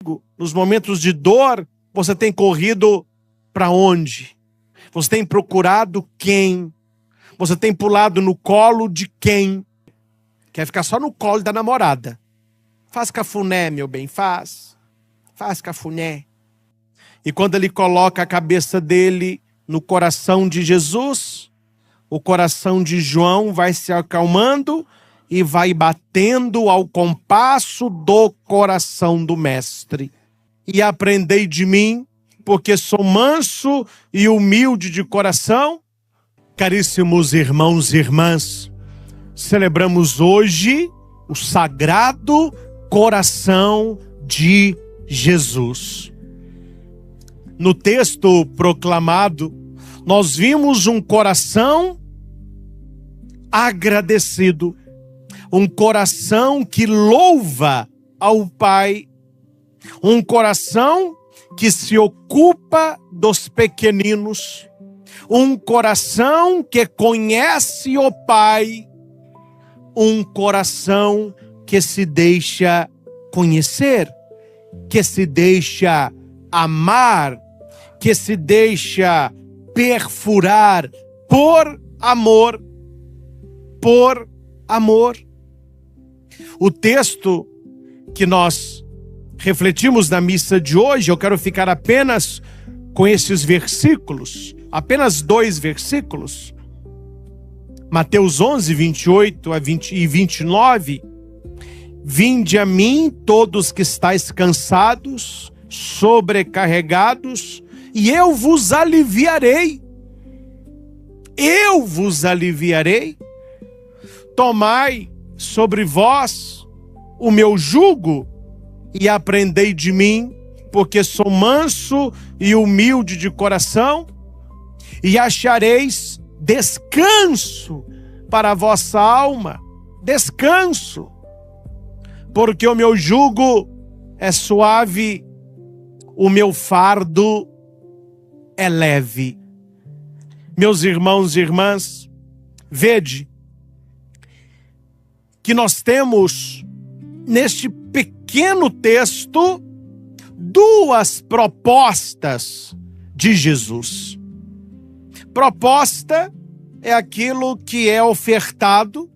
comigo, nos momentos de dor, você tem corrido para onde? Você tem procurado quem? Você tem pulado no colo de quem? Quer ficar só no colo da namorada. Faz cafuné, meu bem, faz. Faz cafuné. E quando ele coloca a cabeça dele no coração de Jesus, o coração de João vai se acalmando e vai batendo ao compasso do coração do Mestre. E aprendei de mim, porque sou manso e humilde de coração. Caríssimos irmãos e irmãs, celebramos hoje o Sagrado Coração de Jesus. No texto proclamado, nós vimos um coração agradecido, um coração que louva ao Pai, um coração que se ocupa dos pequeninos, um coração que conhece o Pai, um coração que se deixa conhecer, que se deixa amar, que se deixa perfurar por amor, por amor. O texto que nós refletimos na missa de hoje, eu quero ficar apenas com esses versículos, apenas 2 versículos. Mateus 11, 28 e 29. Vinde a mim todos que estáis cansados, sobrecarregados, e eu vos aliviarei. Eu vos aliviarei. Tomai sobre vós o meu jugo e aprendei de mim, porque sou manso e humilde de coração, e achareis descanso para a vossa alma. Descanso, porque o meu jugo é suave, o meu fardo é leve. Meus irmãos e irmãs, vede que nós temos neste pequeno texto 2 propostas de Jesus. Proposta é aquilo que é ofertado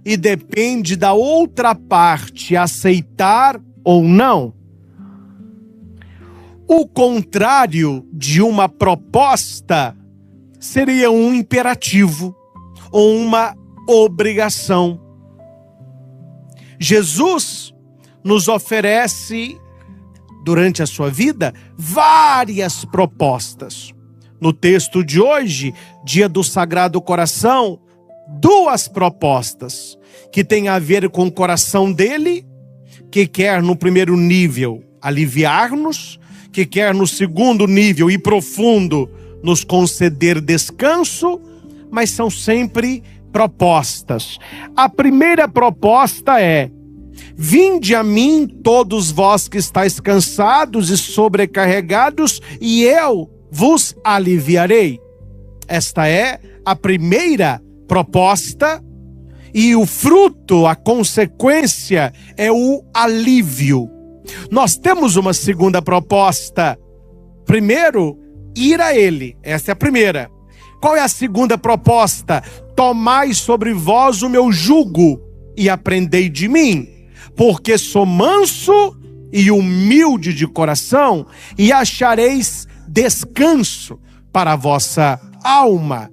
e depende da outra parte aceitar ou não. O contrário de uma proposta seria um imperativo ou uma obrigação. Jesus nos oferece, durante a sua vida, várias propostas. No texto de hoje, dia do Sagrado Coração, 2 propostas que têm a ver com o coração dele, que quer no primeiro nível aliviar-nos, que quer no segundo nível e profundo nos conceder descanso, mas são sempre propostas. A primeira proposta é: vinde a mim todos vós que estáis cansados e sobrecarregados, e eu vos aliviarei. Esta é a primeira proposta, e o fruto, a consequência, é o alívio. Nós temos uma segunda proposta. Primeiro, ir a ele. Esta é a primeira. Qual é a segunda proposta? Tomai sobre vós o meu jugo e aprendei de mim, porque sou manso e humilde de coração, e achareis descanso para a vossa alma.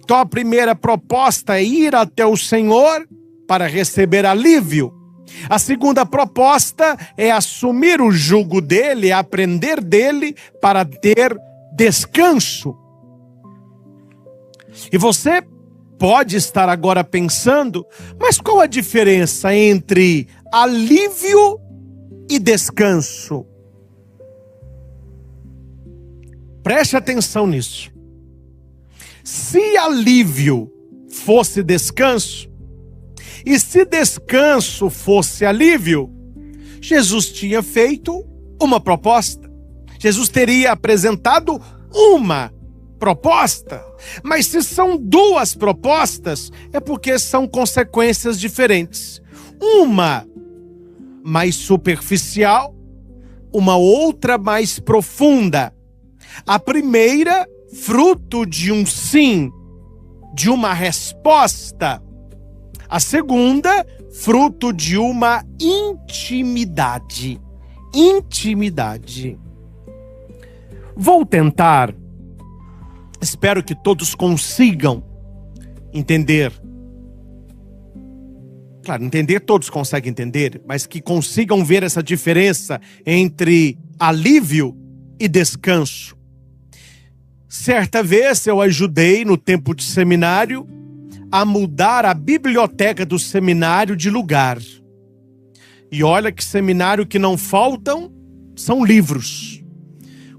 Então a primeira proposta é ir até o Senhor para receber alívio. A segunda proposta é assumir o jugo dele, aprender dele para ter descanso. E você pode estar agora pensando, mas qual a diferença entre alívio e descanso? Preste atenção nisso. Se alívio fosse descanso, e se descanso fosse alívio, Jesus tinha feito uma proposta. Jesus teria apresentado uma proposta. Mas se são 2 propostas, é porque são consequências diferentes. Uma mais superficial, uma outra mais profunda. A primeira, fruto de um sim, de uma resposta. A segunda, fruto de uma intimidade. Intimidade. Vou tentar, espero que todos consigam entender. Claro, entender todos conseguem entender, mas que consigam ver essa diferença entre alívio e descanso. Certa vez eu ajudei no tempo de seminário a mudar a biblioteca do seminário de lugar. E olha que seminário que não faltam são livros.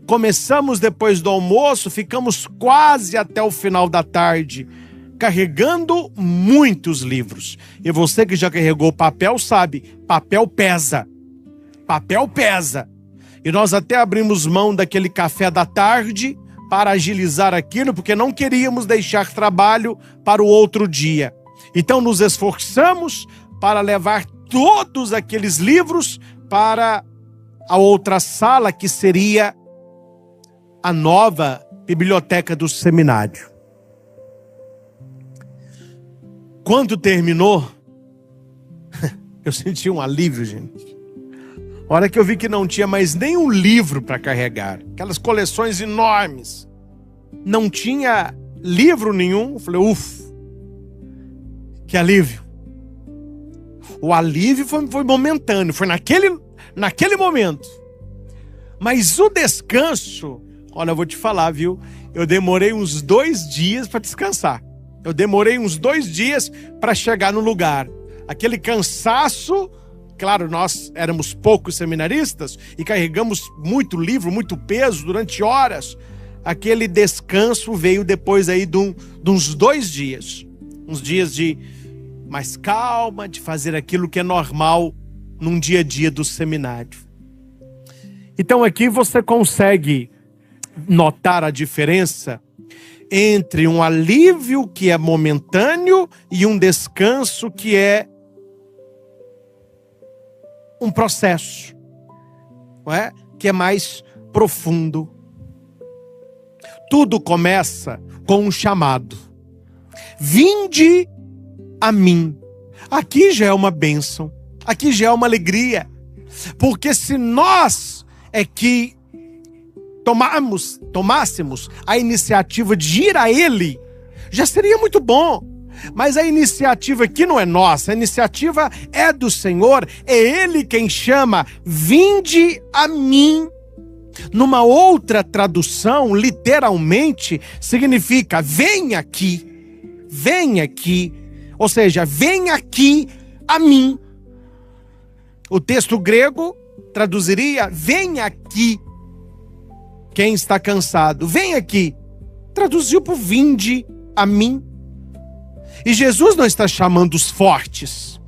Começamos depois do almoço, ficamos quase até o final da tarde, carregando muitos livros. E você que já carregou papel sabe, papel pesa. Papel pesa. E nós até abrimos mão daquele café da tarde para agilizar aquilo, porque não queríamos deixar trabalho para o outro dia. Então nos esforçamos para levar todos aqueles livros para a outra sala, que seria a nova biblioteca do seminário. Quando terminou, eu senti um alívio, gente. A hora que eu vi que não tinha mais nenhum livro para carregar, aquelas coleções enormes, não tinha livro nenhum, eu falei, que alívio. O alívio foi momentâneo, foi naquele momento. Mas o descanso, olha, eu vou te falar, viu? Eu demorei uns 2 dias para descansar. Eu demorei uns 2 dias para chegar no lugar. Aquele cansaço, claro, nós éramos poucos seminaristas e carregamos muito livro, muito peso durante horas. Aquele descanso veio depois aí de uns 2 dias. Uns dias de mais calma, de fazer aquilo que é normal num dia a dia do seminário. Então aqui você consegue notar a diferença entre um alívio que é momentâneo e um descanso que é um processo, não é? Que é mais profundo. Tudo começa com um chamado. Vinde a mim. Aqui já é uma bênção, aqui já é uma alegria, porque se nós é que tomássemos a iniciativa de ir a Ele, já seria muito bom. Mas a iniciativa aqui não é nossa, a iniciativa é do Senhor, é Ele quem chama, vinde a mim. Numa outra tradução, literalmente, significa vem aqui, ou seja, vem aqui a mim. O texto grego traduziria, vem aqui. Quem está cansado, vem aqui. Traduziu por vinde a mim. E Jesus não está chamando os fortes.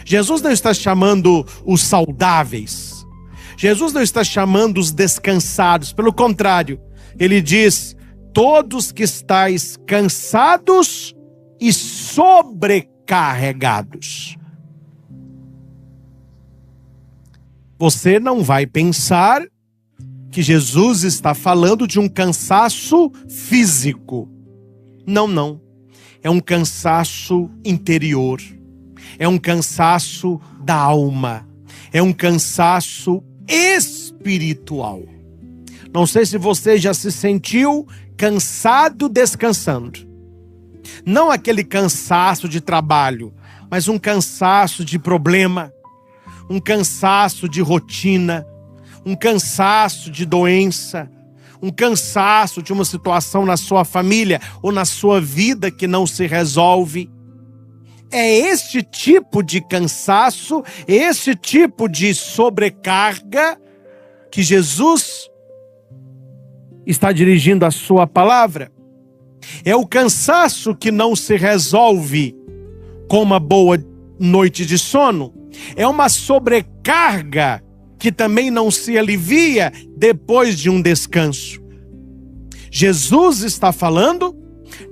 Jesus não está chamando os saudáveis. Jesus não está chamando os descansados. Pelo contrário, ele diz, todos que estáis cansados e sobrecarregados. Você não vai pensar que Jesus está falando de um cansaço físico. Não. É um cansaço interior. É um cansaço da alma. É um cansaço espiritual. Não sei se você já se sentiu cansado descansando. Não aquele cansaço de trabalho, mas um cansaço de problema, um cansaço de rotina, um cansaço de doença, um cansaço de uma situação na sua família ou na sua vida que não se resolve. É este tipo de cansaço, esse tipo de sobrecarga que Jesus está dirigindo a sua palavra. É o cansaço que não se resolve com uma boa noite de sono. É uma sobrecarga que também não se alivia depois de um descanso. Jesus está falando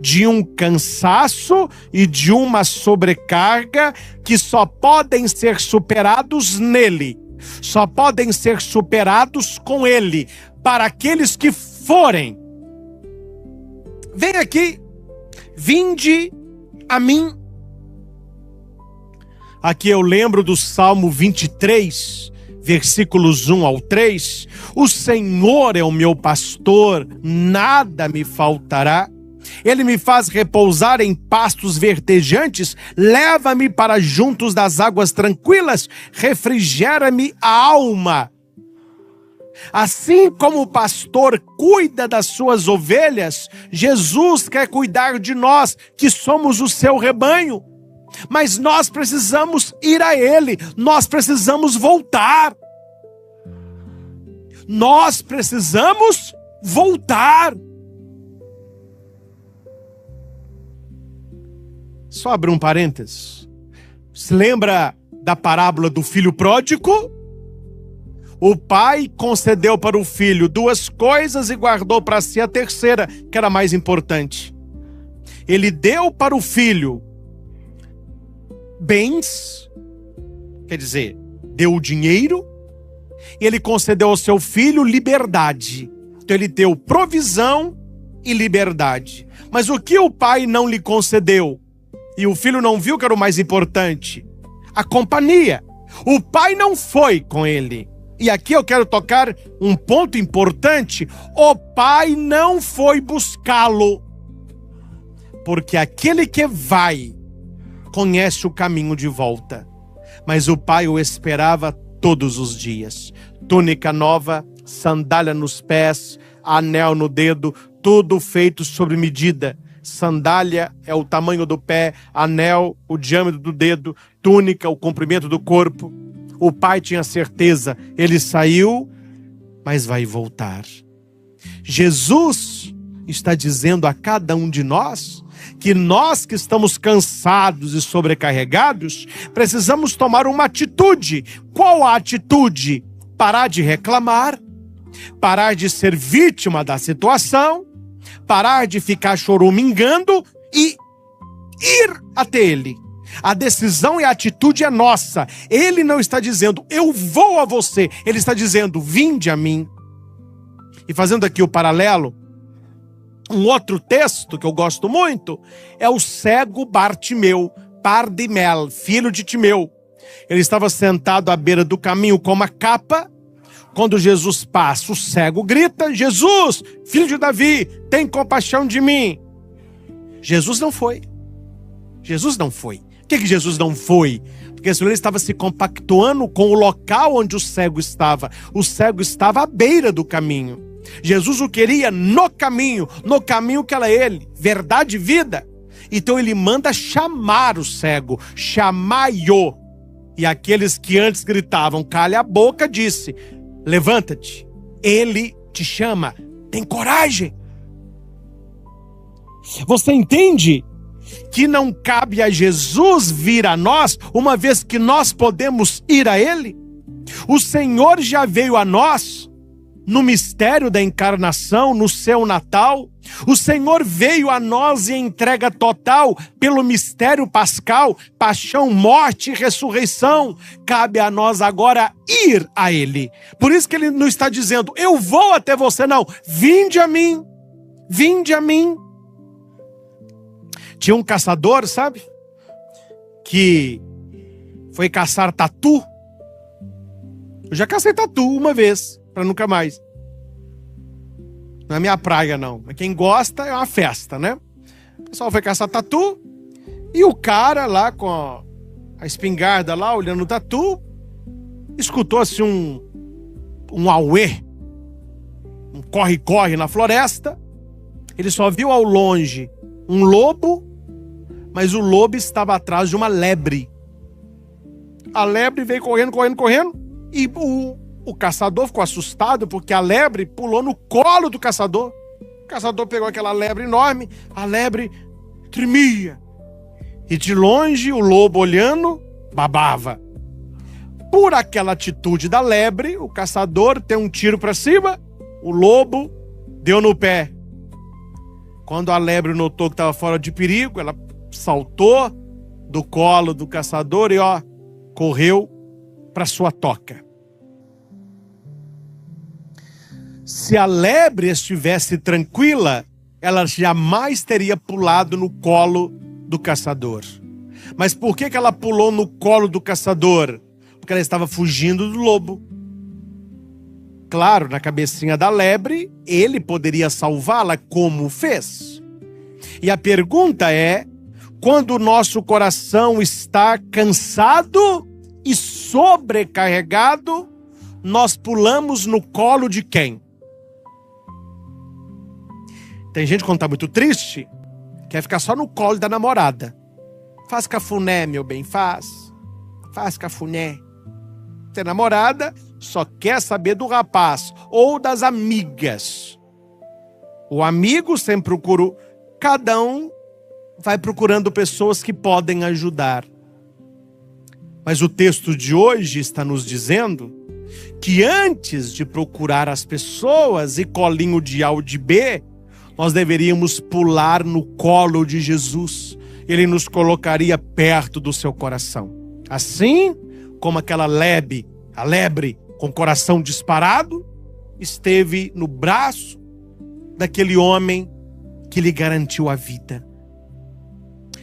de um cansaço e de uma sobrecarga que só podem ser superados nele, só podem ser superados com Ele, para aqueles que forem. Vem aqui, vinde a mim. Aqui eu lembro do Salmo 23, versículos 1 ao 3. O Senhor é o meu pastor, nada me faltará. Ele me faz repousar em pastos verdejantes, leva-me para juntos das águas tranquilas, refrigera-me a alma. Assim como o pastor cuida das suas ovelhas, Jesus quer cuidar de nós, que somos o seu rebanho. Mas nós precisamos ir a Ele, nós precisamos voltar. Nós precisamos voltar. Só abrir um parênteses. Se lembra da parábola do filho pródigo? O pai concedeu para o filho 2 coisas e guardou para si a terceira, que era mais importante. Ele deu para o filho bens, quer dizer, deu o dinheiro, e ele concedeu ao seu filho liberdade. Então ele deu provisão e liberdade. Mas o que o pai não lhe concedeu? E o filho não viu que era o mais importante? A companhia. O pai não foi com ele. E aqui eu quero tocar um ponto importante. O pai não foi buscá-lo. Porque aquele que vai, conhece o caminho de volta. Mas o pai o esperava todos os dias. Túnica nova, sandália nos pés, anel no dedo, tudo feito sobre medida. Sandália é o tamanho do pé, anel, o diâmetro do dedo, túnica, o comprimento do corpo. O pai tinha certeza, ele saiu, mas vai voltar. Jesus está dizendo a cada um de nós que estamos cansados e sobrecarregados, precisamos tomar uma atitude. Qual a atitude? Parar de reclamar, parar de ser vítima da situação, parar de ficar choramingando e ir até Ele. A decisão e a atitude é nossa. Ele não está dizendo, eu vou a você. Ele está dizendo, vinde a mim. E fazendo aqui o paralelo, um outro texto que eu gosto muito é o cego Bartimeu, Pardimel, filho de Timeu. Ele estava sentado à beira do caminho com uma capa. Quando Jesus passa, o cego grita, Jesus, filho de Davi, tem compaixão de mim. Jesus não foi. Jesus não foi. Por que Jesus não foi? Porque ele estava se compactuando com o local onde o cego estava. O cego estava à beira do caminho. Jesus o queria no caminho que era ele, verdade e vida. Então ele manda chamar o cego, chamai-o. E aqueles que antes gritavam, calha a boca, disse, levanta-te, ele te chama, tem coragem. Você entende que não cabe a Jesus vir a nós, uma vez que nós podemos ir a Ele? O Senhor já veio a nós no mistério da encarnação, no seu Natal. O Senhor veio a nós em entrega total pelo mistério pascal, paixão, morte e ressurreição. Cabe a nós agora ir a Ele. Por isso que Ele não está dizendo, eu vou até você, não. Vinde a mim, vinde a mim. Tinha um caçador, sabe? Que foi caçar tatu. Eu já cacei tatu uma vez, para nunca mais. Não é minha praia, não. Mas quem gosta é uma festa, né? O pessoal foi caçar tatu. E o cara lá com a espingarda lá, olhando o tatu, escutou assim um auê. Um corre-corre na floresta. Ele só viu ao longe um lobo, mas o lobo estava atrás de uma lebre. A lebre veio correndo, correndo, correndo, e o caçador ficou assustado porque a lebre pulou no colo do caçador. O caçador pegou aquela lebre enorme, a lebre tremia. E de longe o lobo olhando, babava. Por aquela atitude da lebre, o caçador deu um tiro para cima, o lobo deu no pé. Quando a lebre notou que estava fora de perigo, ela saltou do colo do caçador e correu para sua toca. Se a lebre estivesse tranquila, ela jamais teria pulado no colo do caçador. Mas por que ela pulou no colo do caçador? Porque ela estava fugindo do lobo. Claro, na cabecinha da lebre, ele poderia salvá-la como fez. E a pergunta é, quando o nosso coração está cansado e sobrecarregado, nós pulamos no colo de quem? Tem gente quando está muito triste, quer ficar só no colo da namorada. Faz cafuné, meu bem, faz. Faz cafuné. Tem namorada, só quer saber do rapaz ou das amigas. O amigo sempre procura, cada um vai procurando pessoas que podem ajudar. Mas o texto de hoje está nos dizendo que antes de procurar as pessoas e colinho de A ou de B, nós deveríamos pular no colo de Jesus. Ele nos colocaria perto do seu coração. Assim como aquela lebre com o coração disparado, esteve no braço daquele homem que lhe garantiu a vida.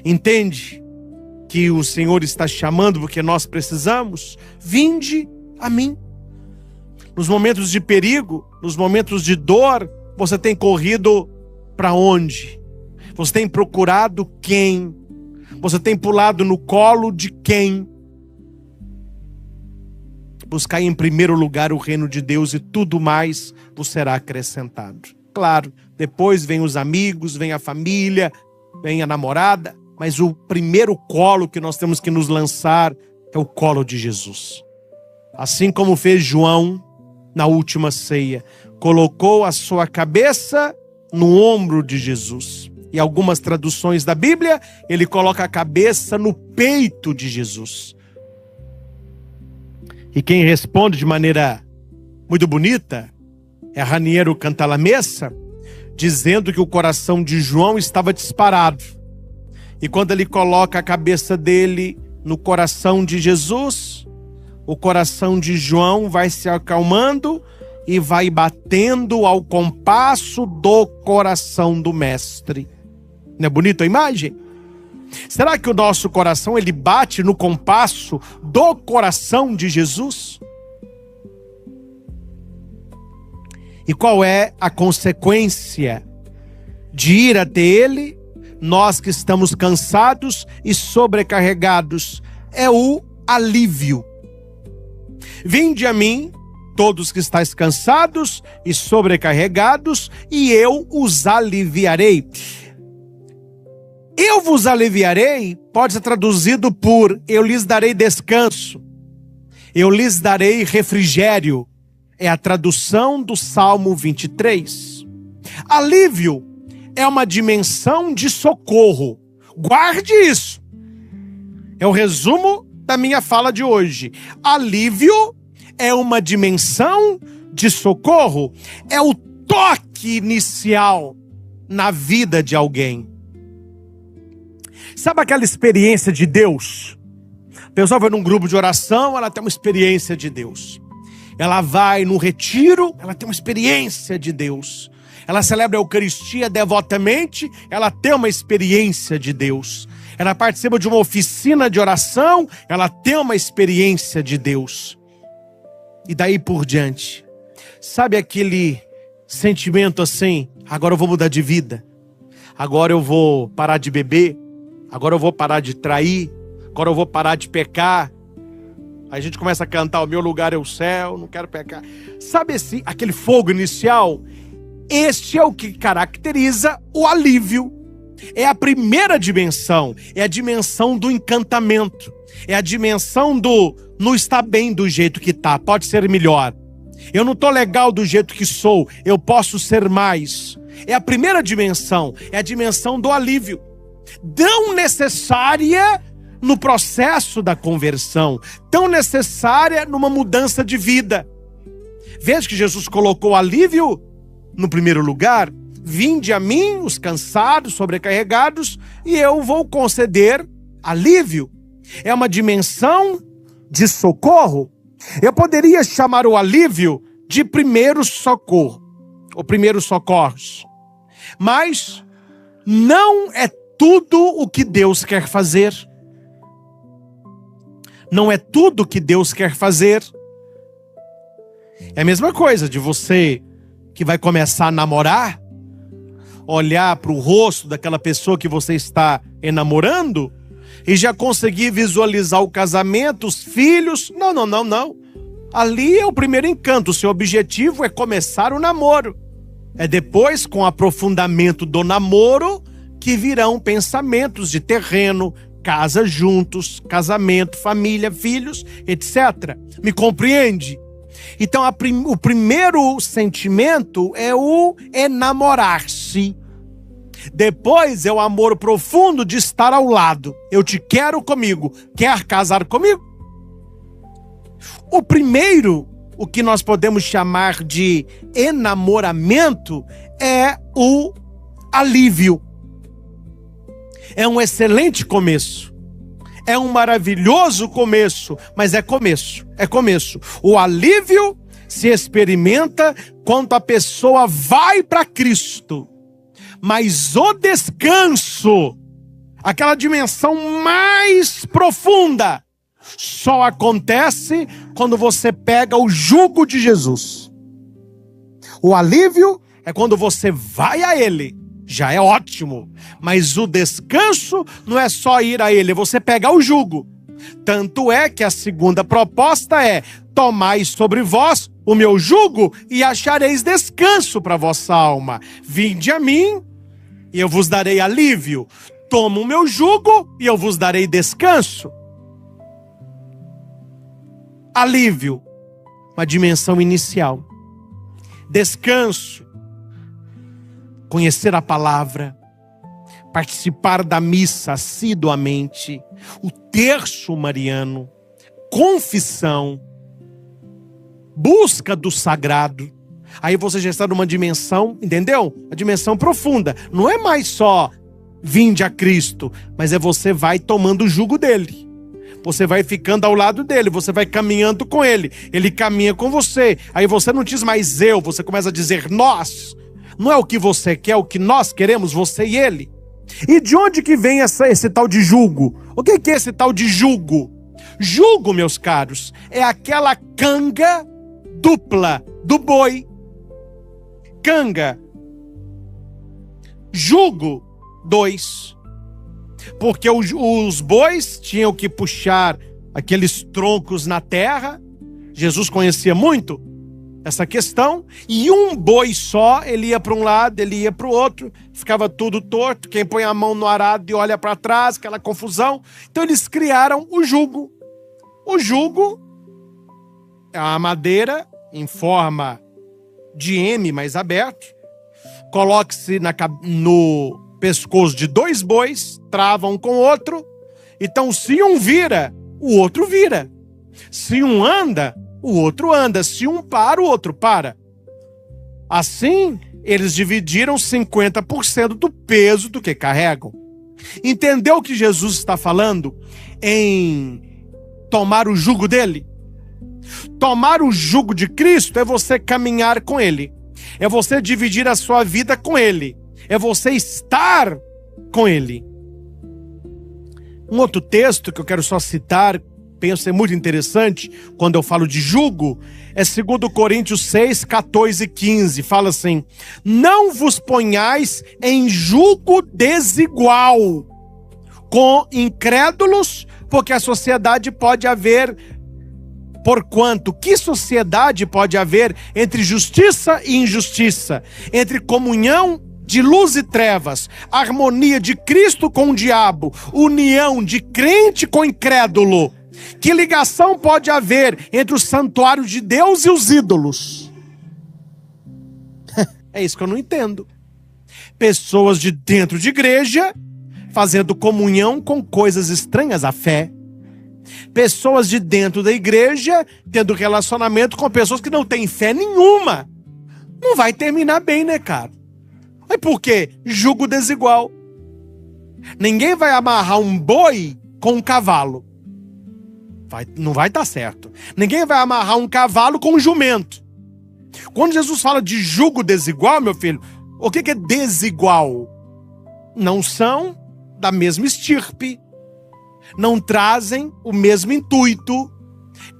Entende que o Senhor está chamando porque nós precisamos? Vinde a mim. Nos momentos de perigo, nos momentos de dor, você tem corrido para onde? Você tem procurado quem? Você tem pulado no colo de quem? Buscar em primeiro lugar o reino de Deus e tudo mais vos será acrescentado. Claro, depois vem os amigos, vem a família, vem a namorada, mas o primeiro colo que nós temos que nos lançar é o colo de Jesus. Assim como fez João na última ceia, colocou a sua cabeça no ombro de Jesus. Em algumas traduções da Bíblia, ele coloca a cabeça no peito de Jesus. E quem responde de maneira muito bonita é Raniero Cantalamessa, dizendo que o coração de João estava disparado. E quando ele coloca a cabeça dele no coração de Jesus, o coração de João vai se acalmando e vai batendo ao compasso do coração do mestre. Não é bonita a imagem? Será que o nosso coração ele bate no compasso do coração de Jesus? E qual é a consequência de ir até ele, nós que estamos cansados e sobrecarregados? É o alívio. Vinde a mim, todos que estáis cansados e sobrecarregados, e eu os aliviarei. Eu vos aliviarei pode ser traduzido por eu lhes darei descanso, eu lhes darei refrigério. É a tradução do Salmo 23. Alívio é uma dimensão de socorro. Guarde isso. É o resumo da minha fala de hoje. Alívio é uma dimensão de socorro. É o toque inicial na vida de alguém. Sabe aquela experiência de Deus? A pessoa vai num grupo de oração, ela tem uma experiência de Deus. Ela vai num retiro, ela tem uma experiência de Deus. Ela celebra a Eucaristia devotamente, ela tem uma experiência de Deus. Ela participa de uma oficina de oração, ela tem uma experiência de Deus. E daí por diante. Sabe aquele sentimento assim, agora eu vou mudar de vida. Agora eu vou parar de beber. Agora eu vou parar de trair. Agora eu vou parar de pecar. Aí a gente começa a cantar, o meu lugar é o céu, não quero pecar. Sabe aquele fogo inicial? Este é o que caracteriza o alívio. É a primeira dimensão, é a dimensão do encantamento. É a dimensão do não está bem do jeito que está, pode ser melhor. Eu não estou legal do jeito que sou, eu posso ser mais. É a primeira dimensão, é a dimensão do alívio. Tão necessária no processo da conversão, tão necessária numa mudança de vida. Veja que Jesus colocou alívio no primeiro lugar. Vinde a mim, os cansados, sobrecarregados, e eu vou conceder alívio. É uma dimensão de socorro. Eu poderia chamar o alívio de primeiro socorro. ou primeiros socorros. Mas não é tudo o que Deus quer fazer. Não é tudo o que Deus quer fazer. É a mesma coisa de você que vai começar a namorar, olhar para o rosto daquela pessoa que você está enamorando e já conseguir visualizar o casamento, os filhos. Não. Ali é o primeiro encanto. O seu objetivo é começar o namoro. É depois, com o aprofundamento do namoro, que virão pensamentos de terreno, casa juntos, casamento, família, filhos, etc. Me compreende? Então, o primeiro sentimento é o enamorar-se. Depois é o amor profundo de estar ao lado. Eu te quero comigo. Quer casar comigo? O primeiro, o que nós podemos chamar de enamoramento, é o alívio. É um excelente começo. É um maravilhoso começo, mas é começo. O alívio se experimenta quando a pessoa vai para Cristo. Mas o descanso, aquela dimensão mais profunda, só acontece quando você pega o jugo de Jesus. O alívio é quando você vai a Ele. Já é ótimo. Mas o descanso não é só ir a Ele, é você pegar o jugo. Tanto é que a segunda proposta é: tomai sobre vós o meu jugo e achareis descanso para vossa alma. Vinde a mim e eu vos darei alívio. Toma o meu jugo e eu vos darei descanso. Alívio, uma dimensão inicial. Descanso, conhecer a palavra, participar da missa assiduamente, o terço mariano, confissão, busca do sagrado. Aí você já está numa dimensão, entendeu? A dimensão profunda. Não é mais só vinde a Cristo, mas é você vai tomando o jugo dele. Você vai ficando ao lado dele, você vai caminhando com ele. Ele caminha com você. Aí você não diz mais eu, você começa a dizer nós. Não é o que você quer, é o que nós queremos, você e ele. E de onde que vem esse tal de jugo? O que é esse tal de jugo? Jugo, meus caros, é aquela canga dupla do boi. Canga. Jugo, 2. Porque os bois tinham que puxar aqueles troncos na terra. Jesus conhecia muito essa questão. E um boi só, ele ia para um lado, ele ia para o outro. Ficava tudo torto. Quem põe a mão no arado e olha para trás, aquela confusão. Então eles criaram o jugo. O jugo é uma madeira em forma de M mais aberto. Coloque-se no pescoço de 2 bois, trava um com o outro. Então, se um vira, o outro vira. Se um anda, o outro anda. Se um para, o outro para. Assim, eles dividiram 50% do peso do que carregam. Entendeu o que Jesus está falando em tomar o jugo dele? Tomar o jugo de Cristo é você caminhar com ele. É você dividir a sua vida com ele. É você estar com ele. Um outro texto que eu quero só citar, penso ser muito interessante, quando eu falo de jugo, é 2 Coríntios 6, 14 e 15. Fala assim: não vos ponhais em jugo desigual com incrédulos, porque a sociedade pode haver... Porquanto, que sociedade pode haver entre justiça e injustiça? Entre comunhão de luz e trevas, harmonia de Cristo com o diabo, união de crente com incrédulo. Que ligação pode haver entre o santuário de Deus e os ídolos? É isso que eu não entendo. Pessoas de dentro de igreja fazendo comunhão com coisas estranhas à fé. Pessoas de dentro da igreja tendo relacionamento com pessoas que não têm fé nenhuma. Não vai terminar bem, né, cara? Mas por quê? Jugo desigual. Ninguém vai amarrar um boi com um cavalo. Não vai dar certo. Ninguém vai amarrar um cavalo com um jumento. Quando Jesus fala de jugo desigual, meu filho, o que é desigual? Não são da mesma estirpe, não trazem o mesmo intuito.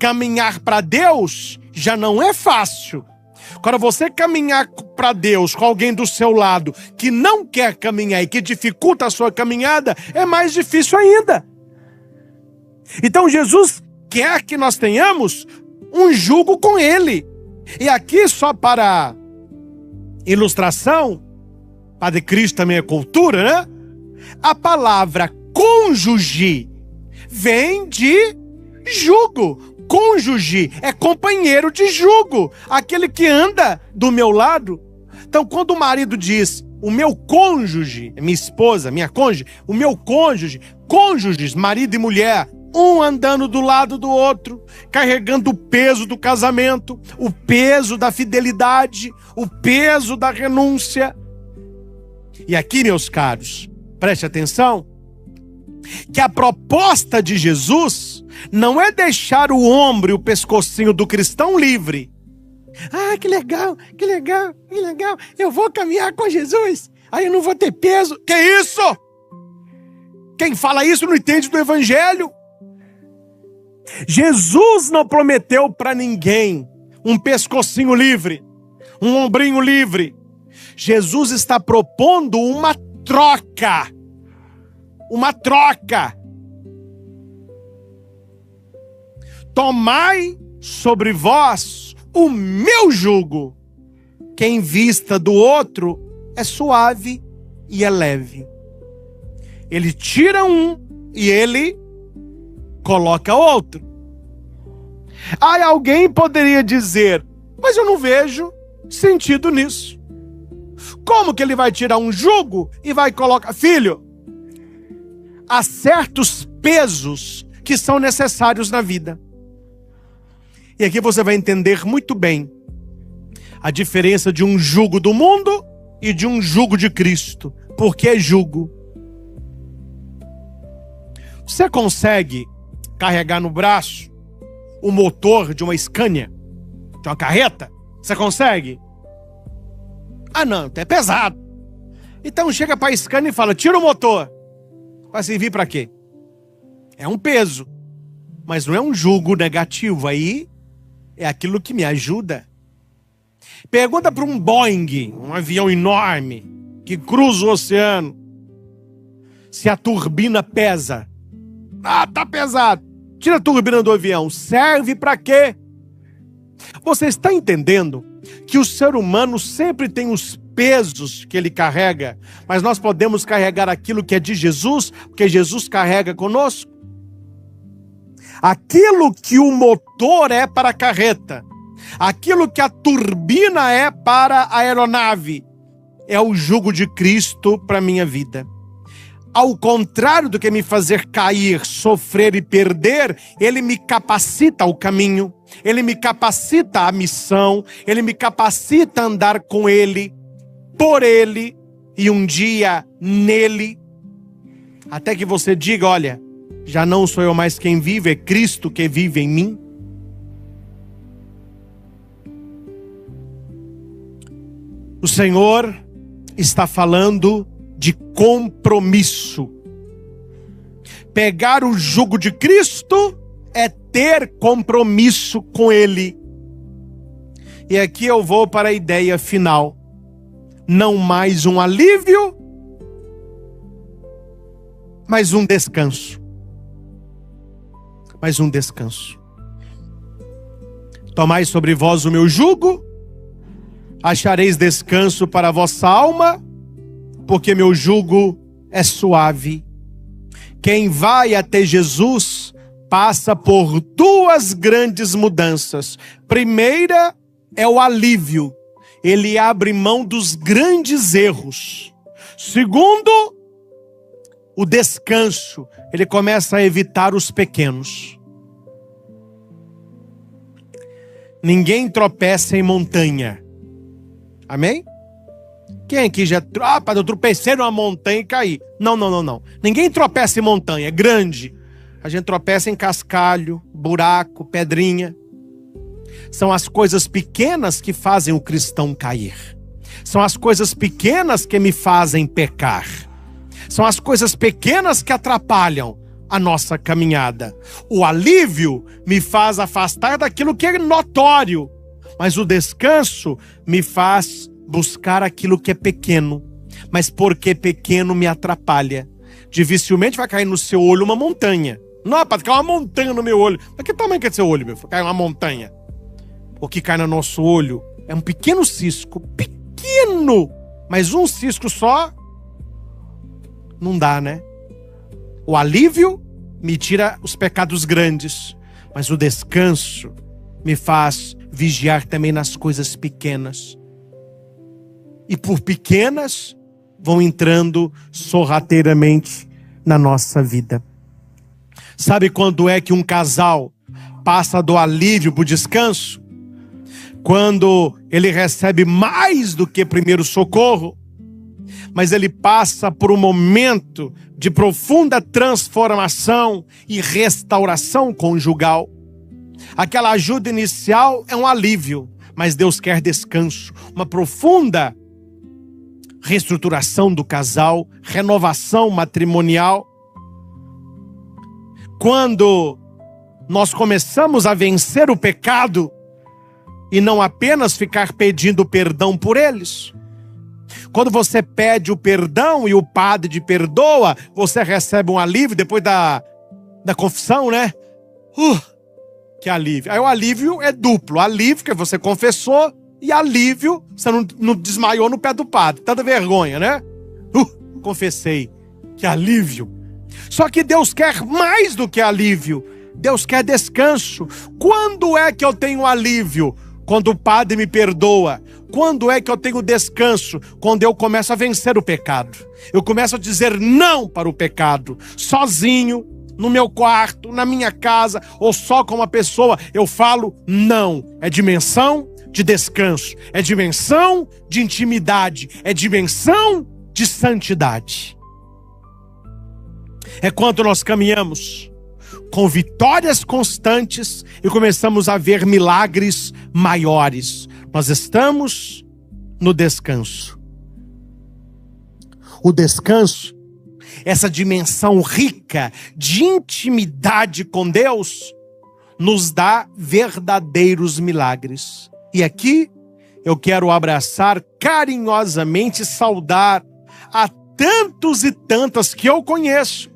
Caminhar para Deus já não é fácil. Quando você caminhar para Deus com alguém do seu lado que não quer caminhar e que dificulta a sua caminhada, é mais difícil ainda. Então Jesus quer que nós tenhamos um jugo com Ele. E aqui, só para ilustração, Padre Cristo também é cultura, né? A palavra cônjuge vem de jugo. Cônjuge é companheiro de jugo, aquele que anda do meu lado. Então, quando o marido diz, o meu cônjuge, minha esposa, minha cônjuge, o meu cônjuge, cônjuges, marido e mulher, um andando do lado do outro, carregando o peso do casamento, o peso da fidelidade, o peso da renúncia. E aqui, meus caros, preste atenção, que a proposta de Jesus não é deixar o ombro e o pescocinho do cristão livre. Ah, que legal, que legal, que legal. Eu vou caminhar com Jesus, aí eu não vou ter peso. Que isso? Quem fala isso não entende do evangelho. Jesus não prometeu para ninguém um pescocinho livre, um ombrinho livre. Jesus está propondo uma troca. Uma troca. Tomai sobre vós o meu jugo, que em vista do outro é suave e é leve. Ele tira um e ele coloca outro. Aí alguém poderia dizer, mas eu não vejo sentido nisso. Como que ele vai tirar um jugo e vai colocar... Filho, há certos pesos que são necessários na vida. E aqui você vai entender muito bem a diferença de um jugo do mundo e de um jugo de Cristo. Porque é jugo. Você consegue carregar no braço o motor de uma Scania, de uma carreta? Você consegue? Ah não, é pesado. Então chega para a Scania e fala, tira o motor. Vai servir para quê? É um peso, mas não é um jugo negativo. Aí é aquilo que me ajuda. Pergunta para um Boeing, um avião enorme, que cruza o oceano, se a turbina pesa. Ah, tá pesado. Tira a turbina do avião. Serve para quê? Você está entendendo que o ser humano sempre tem os pesos que ele carrega, mas nós podemos carregar aquilo que é de Jesus, porque Jesus carrega conosco? Aquilo que o motor é para a carreta, aquilo que a turbina é para a aeronave, é o jugo de Cristo para a minha vida. Ao contrário do que me fazer cair, sofrer e perder, ele me capacita ao caminho, ele me capacita à missão, ele me capacita a andar com ele, por ele e um dia nele. Até que você diga, olha, já não sou eu mais quem vive, é Cristo que vive em mim. O Senhor está falando de compromisso. Pegar o jugo de Cristo é ter compromisso com Ele. E aqui eu vou para a ideia final. Não mais um alívio, mas um descanso. Mais um descanso. Tomai sobre vós o meu jugo, achareis descanso para a vossa alma, porque meu jugo é suave. Quem vai até Jesus passa por duas grandes mudanças. Primeira é o alívio. Ele abre mão dos grandes erros. Segundo, o descanso. Ele começa a evitar os pequenos. Ninguém tropeça em montanha. Amém? Quem aqui já... Ah, eu tropecei numa montanha e caí. Não. Ninguém tropeça em montanha, é grande. A gente tropeça em cascalho, buraco, pedrinha. São as coisas pequenas que fazem o cristão cair. São as coisas pequenas que me fazem pecar. São as coisas pequenas que atrapalham a nossa caminhada. O alívio me faz afastar daquilo que é notório, mas o descanso me faz buscar aquilo que é pequeno. Mas porque pequeno me atrapalha. Dificilmente vai cair no seu olho uma montanha. Não, para cair uma montanha no meu olho. Mas que tamanho que é seu olho, meu? Cai uma montanha. O que cai no nosso olho é um pequeno cisco. Pequeno! Mas um cisco só não dá, né? O alívio me tira os pecados grandes, mas o descanso me faz vigiar também nas coisas pequenas. E por pequenas, vão entrando sorrateiramente na nossa vida. Sabe quando é que um casal passa do alívio para o descanso? Quando ele recebe mais do que primeiro socorro, mas ele passa por um momento de profunda transformação e restauração conjugal. Aquela ajuda inicial é um alívio, mas Deus quer descanso, uma profunda reestruturação do casal, renovação matrimonial. Quando nós começamos a vencer o pecado e não apenas ficar pedindo perdão por eles. Quando você pede o perdão e o padre te perdoa, você recebe um alívio depois da confissão, né? Que alívio. Aí o alívio é duplo. Alívio que você confessou e alívio, você não desmaiou no pé do padre. Tanta vergonha, né? Confessei. Que alívio. Só que Deus quer mais do que alívio. Deus quer descanso. Quando é que eu tenho alívio? Quando o padre me perdoa. Quando é que eu tenho descanso? Quando eu começo a vencer o pecado. Eu começo a dizer não para o pecado. Sozinho, no meu quarto, na minha casa, ou só com uma pessoa, eu falo não. É dimensão de descanso. É dimensão de intimidade. É dimensão de santidade. É quando nós caminhamos com vitórias constantes e começamos a ver milagres maiores. Nós estamos no descanso. O descanso, essa dimensão rica de intimidade com Deus, nos dá verdadeiros milagres. E aqui eu quero abraçar carinhosamente e saudar a tantos e tantas que eu conheço,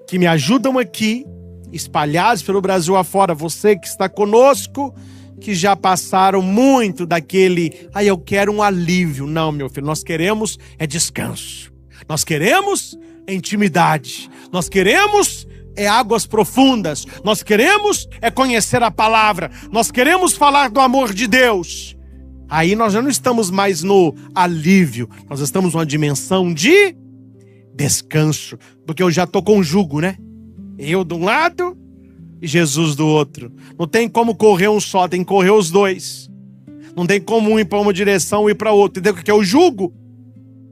que me ajudam aqui, espalhados pelo Brasil afora. Você que está conosco, que já passaram muito daquele, eu quero um alívio. Não, meu filho, nós queremos é descanso. Nós queremos é intimidade. Nós queremos é águas profundas. Nós queremos é conhecer a palavra. Nós queremos falar do amor de Deus. Aí nós já não estamos mais no alívio. Nós estamos numa dimensão de descanso. Porque eu já estou com o jugo, né? Eu de um lado e Jesus do outro. Não tem como correr um só, tem que correr os dois. Não tem como um ir para uma direção e ir para outra. Entendeu o que é o jugo?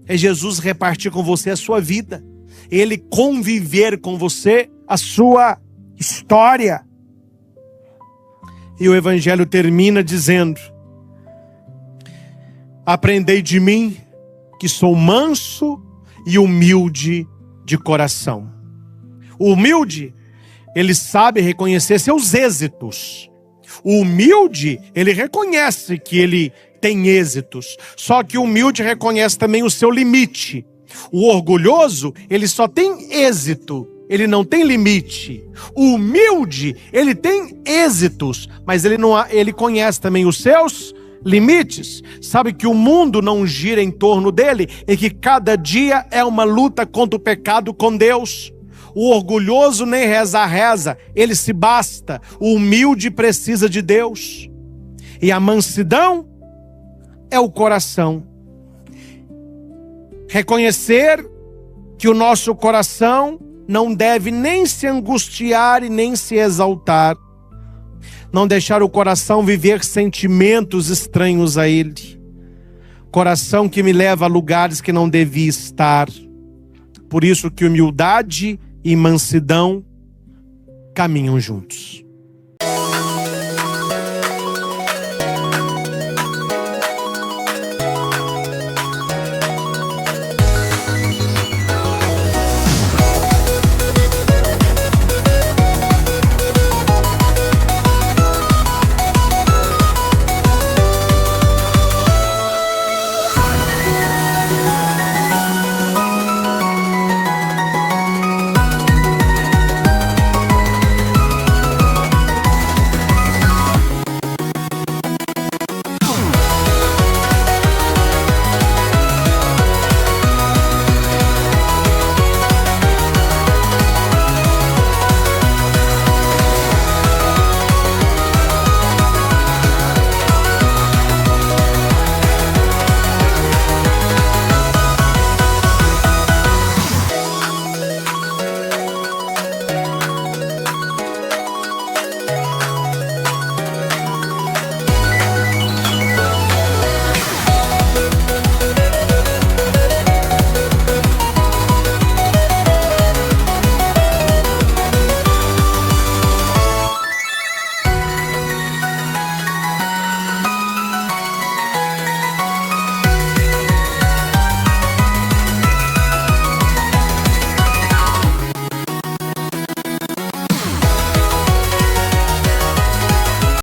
É Jesus repartir com você a sua vida. Ele conviver com você a sua história. E o Evangelho termina dizendo: aprendei de mim, que sou manso e humilde de coração. O humilde, ele sabe reconhecer seus êxitos. O humilde, ele reconhece que ele tem êxitos. Só que o humilde reconhece também o seu limite. O orgulhoso, ele só tem êxito, ele não tem limite. O humilde, ele tem êxitos, mas ele conhece também os seus limites. Sabe que o mundo não gira em torno dele e que cada dia é uma luta contra o pecado com Deus. O orgulhoso nem reza, ele se basta. O humilde precisa de Deus. E a mansidão é o coração. Reconhecer que o nosso coração não deve nem se angustiar e nem se exaltar. Não deixar o coração viver sentimentos estranhos a ele. Coração que me leva a lugares que não devia estar. Por isso que humildade e mansidão caminham juntos.